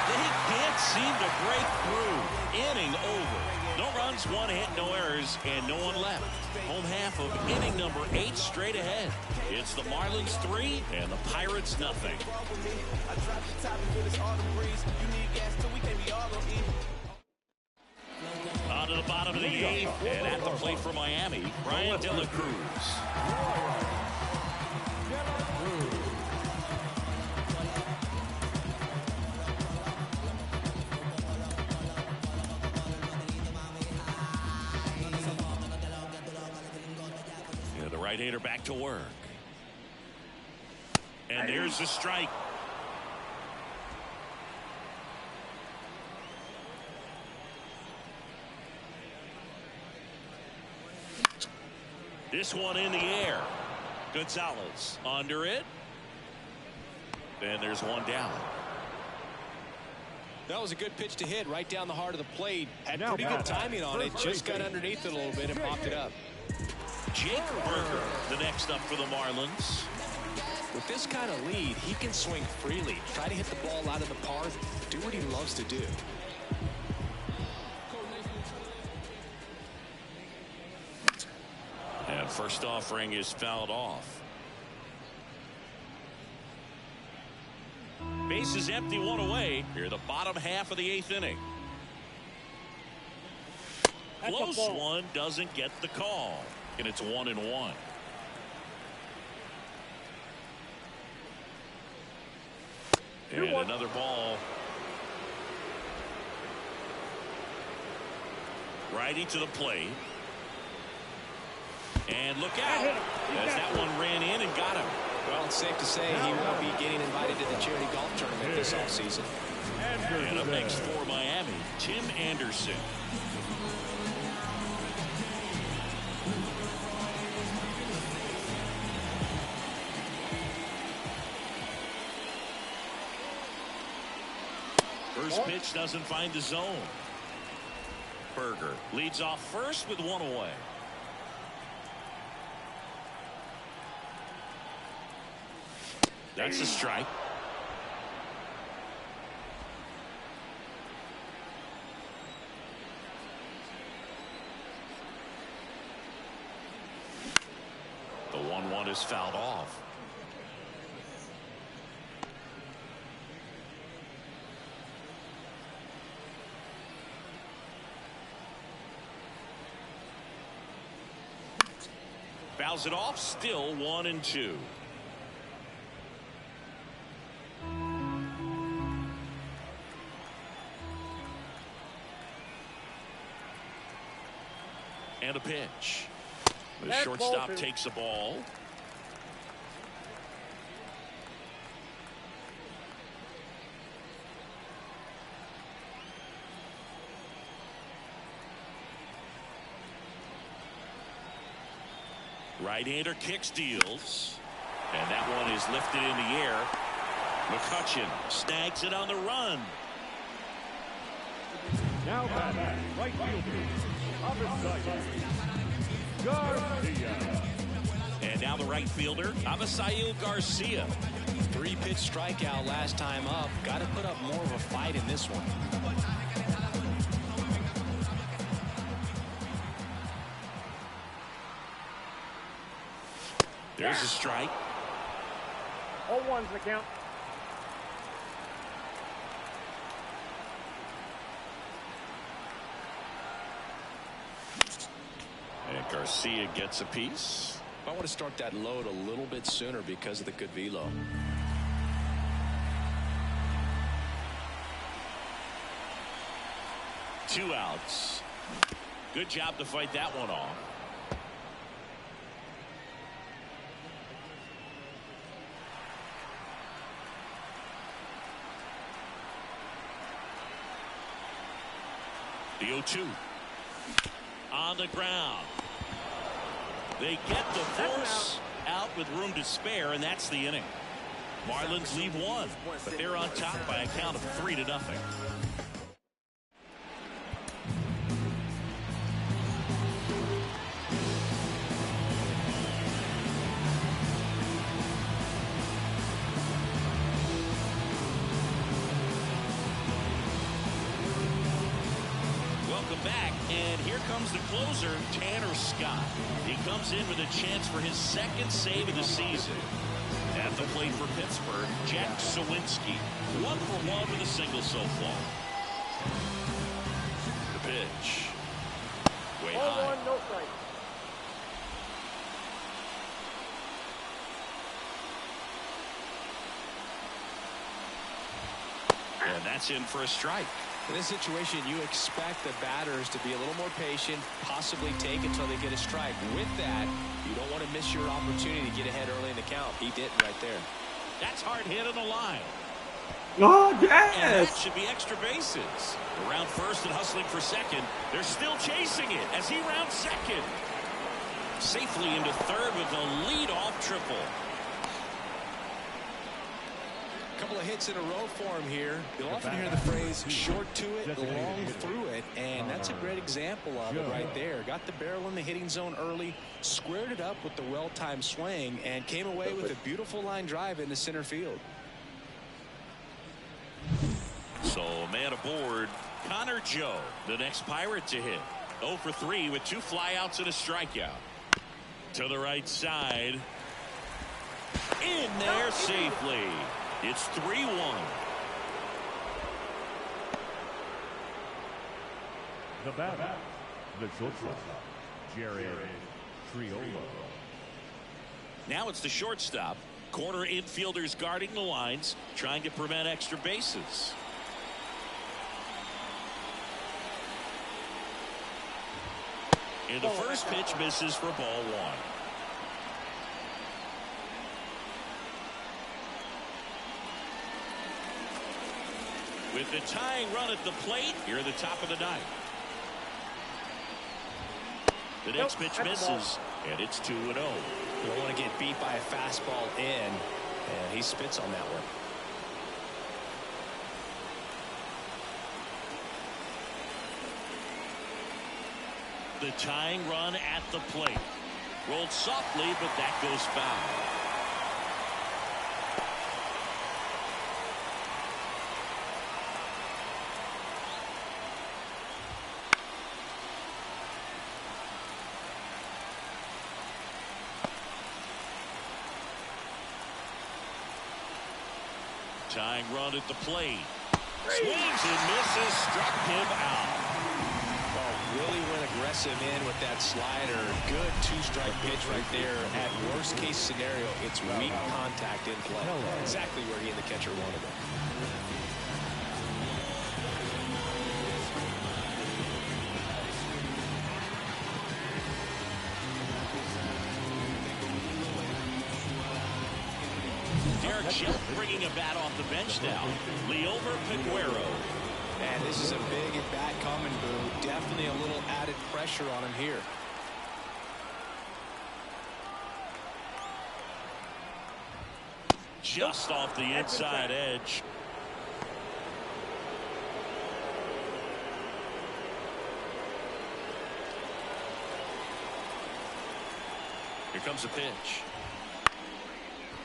They can't seem to break through. Inning over. No runs, one hit, no errors, and no one left. Home half of inning number 8 straight ahead. It's the Marlins 3 and the Pirates nothing. On to the bottom of the 8th, and at the plate for Miami, Brian De La Cruz. The right-hander back to work. And there's the strike. This one in the air. Gonzalez under it. And there's one down. That was a good pitch to hit right down the heart of the plate. Had pretty good timing on it. Just got underneath it a little bit and popped it up. Jake Burger, the next up for the Marlins. With this kind of lead, he can swing freely. Try to hit the ball out of the park. Do what he loves to do. And first offering is fouled off. Base is empty, one away. Here, the bottom half of the 8th inning. Close one doesn't get the call. And it's 1-1. And another ball. Righty to the plate. And look out, as that one ran in and got him. Well, it's safe to say he won't be getting invited to the charity golf tournament this offseason. And up next for Miami, Tim Anderson. First pitch doesn't find the zone. Burger leads off first with one away. That's a strike. The 1-1 is fouled off. Fouls it off, still 1-2. And a pitch. The shortstop takes the ball. Right-hander kicks, deals. And that one is lifted in the air. McCutchen snags it on the run. Now batting, right fielder, Garcia. And now the right fielder, Avisail Garcia. 3-pitch strikeout last time up. Got to put up more of a fight in this one. There's a strike. 0-1's the count. And Garcia gets a piece. I want to start that load a little bit sooner because of the good velo. Two outs. Good job to fight that one off. The 0-2. On the ground. They get the force out with room to spare, and that's the inning. Marlins leave one, but they're on top by a count of 3-0. Welcome back, and here comes the closer, Tanner Scott. He comes in with a chance for his second save of the season. At the plate for Pittsburgh, Jack Sawinski. 1 for 1 with a single so far. The pitch. Way high. 0-1, no strike. And that's in for a strike. In this situation, you expect the batters to be a little more patient, possibly take until they get a strike. With that, you don't want to miss your opportunity to get ahead early in the count. He did right there. That's hard hit on the line. Oh, And that yes! should be extra bases. Around first and hustling for second. They're still chasing it as he rounds second. Safely into third with a leadoff triple. Couple of hits in a row for him here. You'll often hear the phrase short to it, long through it, and that's a great example of it right there. Got the barrel in the hitting zone early, squared it up with the well-timed swing, and came away with a beautiful line drive into center field. So man aboard, Connor Joe, the next Pirate to hit. 0 for 3 with 2 flyouts and a strikeout. To the right side. In there safely. It's 3-1. The batter, the shortstop, Jared Triolo. Now it's the shortstop. Corner infielders guarding the lines, trying to prevent extra bases. And the first pitch misses for ball 1. With the tying run at the plate, here at the top of the 9th. The next pitch misses, and it's 2-0. You don't want to get beat by a fastball in, and he spits on that one. The tying run at the plate. Rolled softly, but that goes foul. Tying run at the plate. Swings and misses, struck him out. Really went aggressive in with that slider. Good 2-strike pitch right there. At worst case scenario, it's weak contact in play. Exactly where he and the catcher wanted it. Derek Schilt bringing a bat off the bench now. Leover Peguero. And this is a big at-bat coming, Boo. Definitely a little added pressure on him here. Just off the inside edge. Here comes a pitch.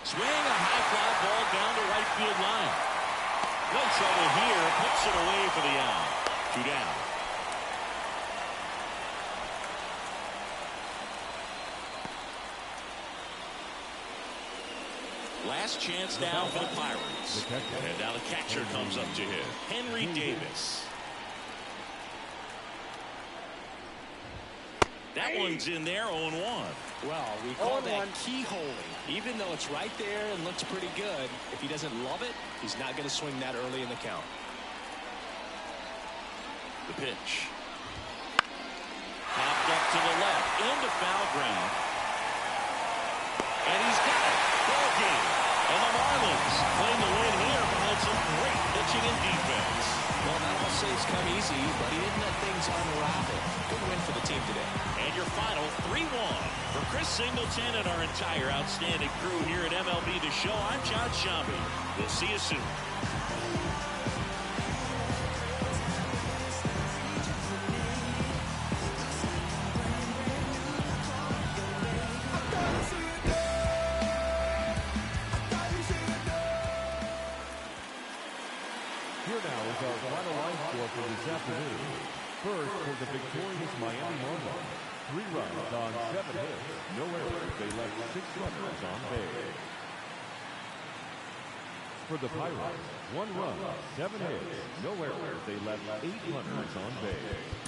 Swing, a high fly ball down the right field line. No trouble here. Puts it away for the out. 2 down. Last chance now for the Pirates. And now the catcher comes up to hit. Henry Davis. That one's in there, 0-1. Well, we call that keyholing. Even though it's right there and looks pretty good, if he doesn't love it, he's not going to swing that early in the count. The pitch. Popped up to the left, into foul ground. And he's got it. Ball game. And the Marlins claim the win here behind some great pitching and defense. Well, not all saves come easy, but he didn't let things unravel. Good win for the team today. And your final 3-1. For Chris Singleton and our entire outstanding crew here at MLB The Show, I'm John Shambi. We'll see you soon. Here now is our final line score for this afternoon. First, for the victorious Miami Marlins. 3 runs on 7 hits. No errors. They left 6 runners on base. For the Pirates, 1 run, 7 hits. No errors. They left 8 runners on base.